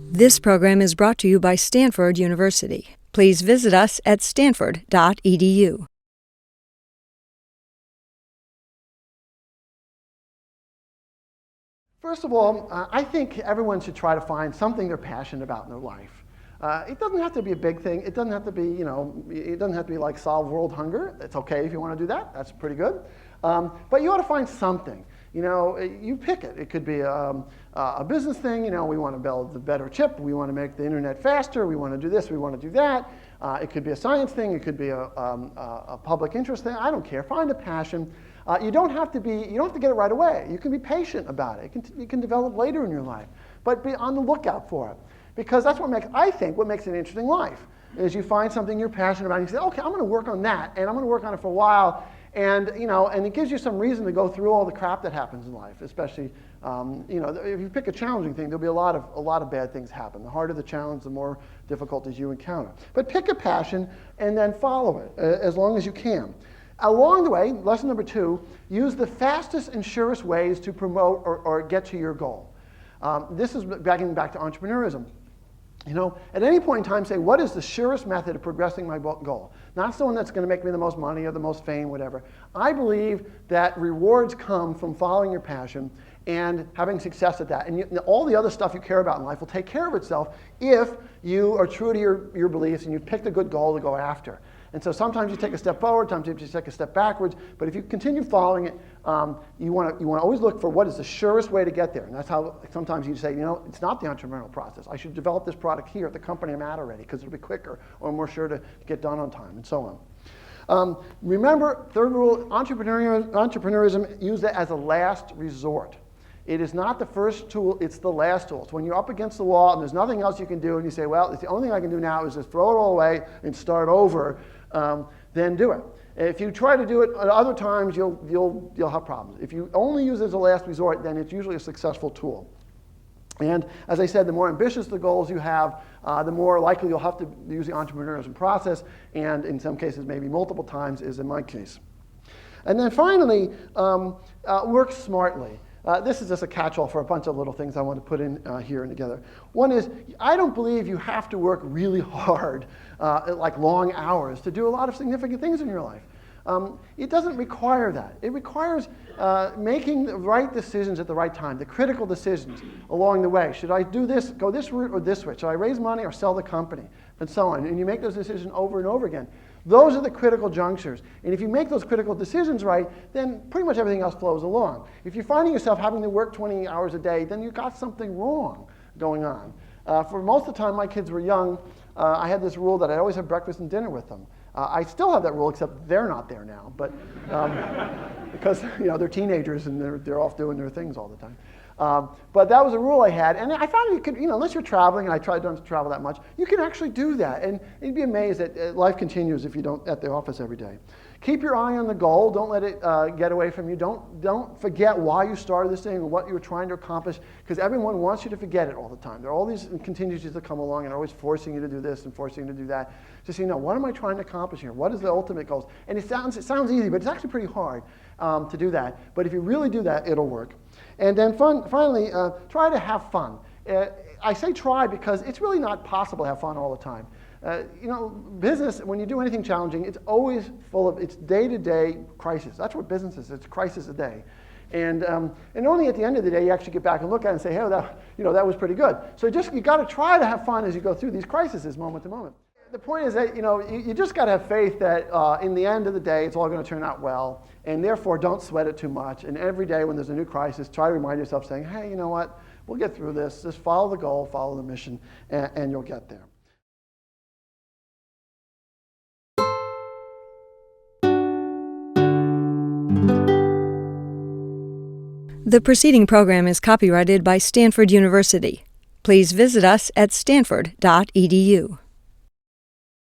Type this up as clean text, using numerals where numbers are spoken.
This program is brought to you by Stanford University. Please visit us at stanford.edu. First of all, I think everyone should try to find something they're passionate about in their life. It doesn't have to be a big thing. It doesn't have to be, it doesn't have to be like solve world hunger. It's okay if you want to do that. That's pretty good. But you ought to find something. You pick it. It could be a business thing. We want to build a better chip. We want to make the internet faster. We want to do this. We want to do that. It could be a science thing. It could be a public interest thing. I don't care. Find a passion. You don't have to get it right away. You can be patient about it. You can develop later in your life. But be on the lookout for it. Because that's what makes it an interesting life, is you find something you're passionate about and you say, okay, I'm going to work on that, and I'm going to work on it for a while. And it gives you some reason to go through all the crap that happens in life, especially, if you pick a challenging thing, there'll be a lot of bad things happen. The harder the challenge, the more difficulties you encounter. But pick a passion and then follow it as long as you can. Along the way, lesson number 2, use the fastest and surest ways to promote or get to your goal. This is getting back to entrepreneurism. At any point in time, say, what is the surest method of progressing my goal? Not the one that's going to make me the most money or the most fame, whatever. I believe that rewards come from following your passion and having success at that. And all the other stuff you care about in life will take care of itself if you are true to your beliefs and you've picked a good goal to go after. And so sometimes you take a step forward, sometimes you take a step backwards. But if you continue following it, you want to always look for what is the surest way to get there. And that's how sometimes you say, it's not the entrepreneurial process. I should develop this product here at the company I'm at already because it'll be quicker or more sure to get done on time and so on. Remember, third rule, entrepreneurism, use it as a last resort. It is not the first tool, it's the last tool. It's when you're up against the wall and there's nothing else you can do and you say, well, it's the only thing I can do now is just throw it all away and start over, then do it. If you try to do it at other times, you'll have problems. If you only use it as a last resort, then it's usually a successful tool. And as I said, the more ambitious the goals you have, the more likely you'll have to use the entrepreneurship process, and in some cases maybe multiple times, is in my case. And then finally, work smartly. This is just a catch-all for a bunch of little things I want to put in here and together. One is, I don't believe you have to work really hard, like long hours, to do a lot of significant things in your life. It doesn't require that. It requires making the right decisions at the right time, the critical decisions along the way. Should I do this, go this route or this way? Should I raise money or sell the company? And so on. And you make those decisions over and over again. Those are the critical junctures. And if you make those critical decisions right, then pretty much everything else flows along. If you're finding yourself having to work 20 hours a day, then you've got something wrong going on. For most of the time my kids were young, I had this rule that I always have breakfast and dinner with them. I still have that rule, except they're not there now, but because they're teenagers and they're off doing their things all the time. But that was a rule I had, and I found you could, unless you're traveling, and I try not to travel that much, you can actually do that, and you'd be amazed that life continues if you don't at the office every day. Keep your eye on the goal. Don't let it get away from you. Don't forget why you started this thing or what you were trying to accomplish, because everyone wants you to forget it all the time. There are all these contingencies that come along and are always forcing you to do this and forcing you to do that. Just what am I trying to accomplish here? What is the ultimate goal? And it sounds easy, but it's actually pretty hard to do that. But if you really do that, it'll work. And then finally, try to have fun. I say try because it's really not possible to have fun all the time. Business, when you do anything challenging, it's always it's day-to-day crisis. That's what business is. It's crisis a day. And only at the end of the day you actually get back and look at it and say, hey, that was pretty good. So you got to try to have fun as you go through these crises moment to moment. The point is that you just got to have faith that in the end of the day it's all going to turn out well, and therefore don't sweat it too much. And every day when there's a new crisis, try to remind yourself saying, hey, you know what, we'll get through this. Just follow the goal, follow the mission, and you'll get there. The preceding program is copyrighted by Stanford University. Please visit us at stanford.edu.